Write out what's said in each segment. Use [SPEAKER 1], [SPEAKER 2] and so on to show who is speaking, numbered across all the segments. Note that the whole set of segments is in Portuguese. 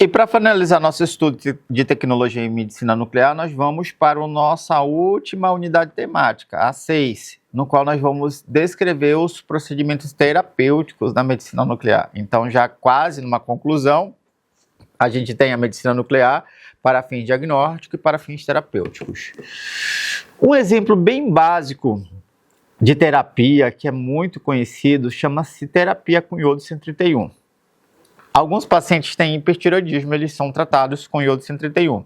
[SPEAKER 1] E para finalizar nosso estudo de tecnologia em medicina nuclear, nós vamos para a nossa última unidade temática, a 6, no qual nós vamos descrever os procedimentos terapêuticos da medicina nuclear. Então, já quase numa conclusão, a gente tem a medicina nuclear para fins diagnósticos e para fins terapêuticos. Um exemplo bem básico de terapia, que é muito conhecido, chama-se terapia com iodo 131. Alguns pacientes têm hipertireoidismo, eles são tratados com iodo 131.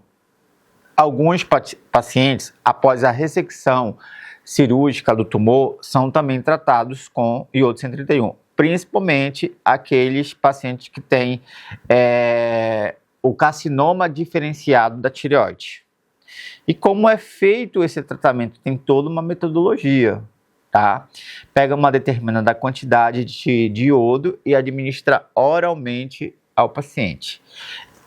[SPEAKER 1] Alguns pacientes, após a ressecção cirúrgica do tumor, são também tratados com iodo 131, principalmente aqueles pacientes que têm o carcinoma diferenciado da tireoide. E como é feito esse tratamento? Tem toda uma metodologia. Tá? Pega uma determinada quantidade de iodo e administra oralmente ao paciente.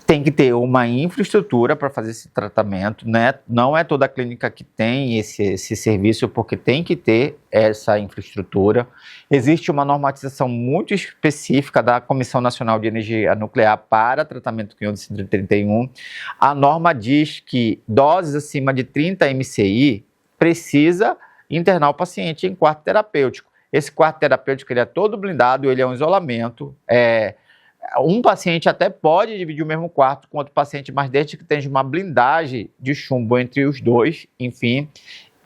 [SPEAKER 1] Tem que ter uma infraestrutura para fazer esse tratamento, né? Não é toda clínica que tem esse serviço, porque tem que ter essa infraestrutura. Existe uma normatização muito específica da Comissão Nacional de Energia Nuclear para tratamento com iodo 131. A norma diz que doses acima de 30 MCI precisa internar o paciente em quarto terapêutico. Esse quarto terapêutico ele é todo blindado, ele é um isolamento. Um paciente até pode dividir o mesmo quarto com outro paciente, mas desde que tenha uma blindagem de chumbo entre os dois, enfim.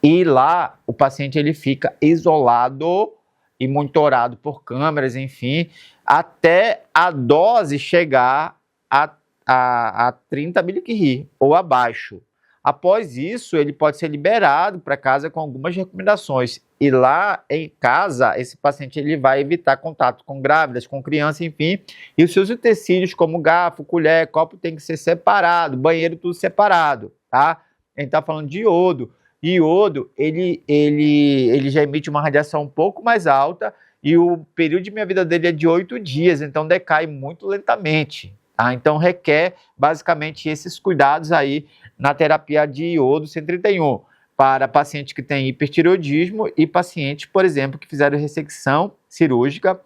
[SPEAKER 1] E lá o paciente ele fica isolado e monitorado por câmeras, enfim, até a dose chegar a 30 mg ou abaixo. Após isso, ele pode ser liberado para casa com algumas recomendações. E lá em casa, esse paciente ele vai evitar contato com grávidas, com criança, enfim. E os seus utensílios, como garfo, colher, copo, tem que ser separado, banheiro, tudo separado, tá? A gente está falando de iodo. E iodo, ele já emite uma radiação um pouco mais alta e o período de vida dele é de 8 dias, então decai muito lentamente. Tá? Então requer basicamente esses cuidados aí na terapia de iodo 131 para pacientes que têm hipertireoidismo e pacientes, por exemplo, que fizeram ressecção cirúrgica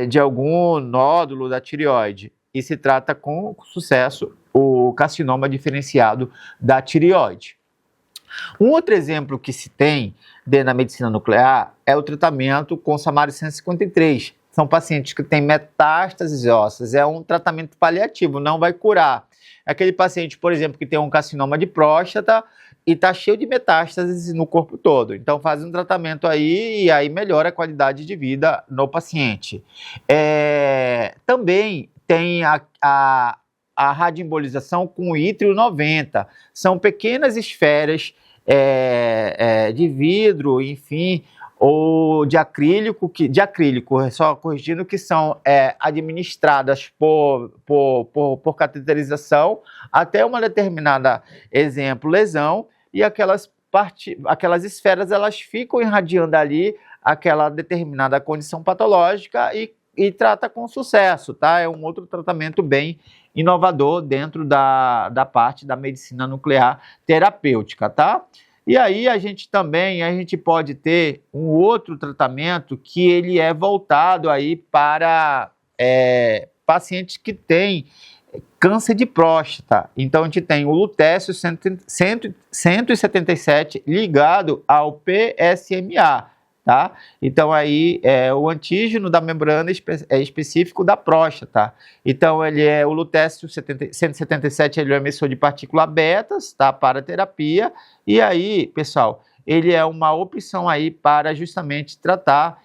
[SPEAKER 1] de algum nódulo da tireoide e se trata com sucesso o carcinoma diferenciado da tireoide. Um outro exemplo que se tem na medicina nuclear é o tratamento com Samário 153. São pacientes que têm metástases ósseas, é um tratamento paliativo, não vai curar. Aquele paciente, por exemplo, que tem um carcinoma de próstata e está cheio de metástases no corpo todo. Então, faz um tratamento aí e aí melhora a qualidade de vida no paciente. Também tem a radioembolização com ítrio 90. São pequenas esferas de vidro, enfim, ou de acrílico, só corrigindo, que são administradas por cateterização até uma determinada, exemplo, lesão, e aquelas esferas elas ficam irradiando ali aquela determinada condição patológica e trata com sucesso, tá? É um outro tratamento bem inovador dentro da parte da medicina nuclear terapêutica, tá? E aí a gente pode ter um outro tratamento que ele é voltado aí para pacientes que têm câncer de próstata. Então a gente tem o lutécio 177 ligado ao PSMA, tá? Então aí o antígeno da membrana específico da próstata. Então o lutécio 177 ele é um emissor de partículas betas, tá? Para terapia. E aí, pessoal, ele é uma opção aí para justamente tratar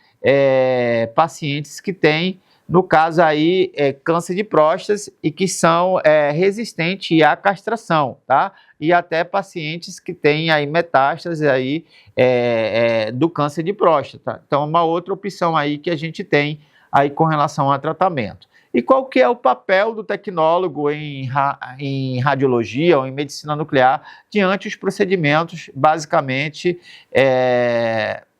[SPEAKER 1] pacientes que têm, no caso aí, câncer de próstata e que são resistentes à castração, tá? E até pacientes que têm aí metástases aí, do câncer de próstata. Então, é uma outra opção aí que a gente tem aí com relação a tratamento. E qual que é o papel do tecnólogo em radiologia ou em medicina nuclear diante dos procedimentos, basicamente,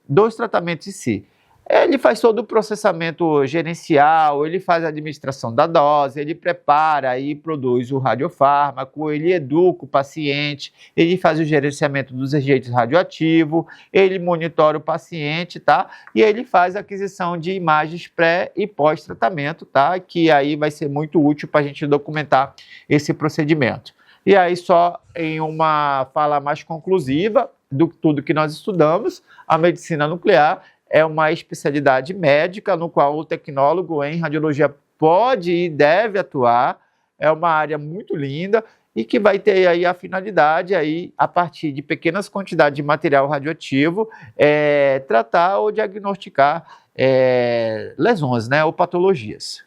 [SPEAKER 1] dos tratamentos em si? Ele faz todo o processamento gerencial, ele faz a administração da dose, ele prepara e produz o radiofármaco, ele educa o paciente, ele faz o gerenciamento dos agentes radioativos, ele monitora o paciente, tá? E ele faz a aquisição de imagens pré e pós-tratamento, tá? Que aí vai ser muito útil para a gente documentar esse procedimento. E aí, só em uma fala mais conclusiva do tudo que nós estudamos, a medicina nuclear é uma especialidade médica no qual o tecnólogo em radiologia pode e deve atuar. É uma área muito linda e que vai ter aí a finalidade, aí, a partir de pequenas quantidades de material radioativo, tratar ou diagnosticar lesões, né, ou patologias.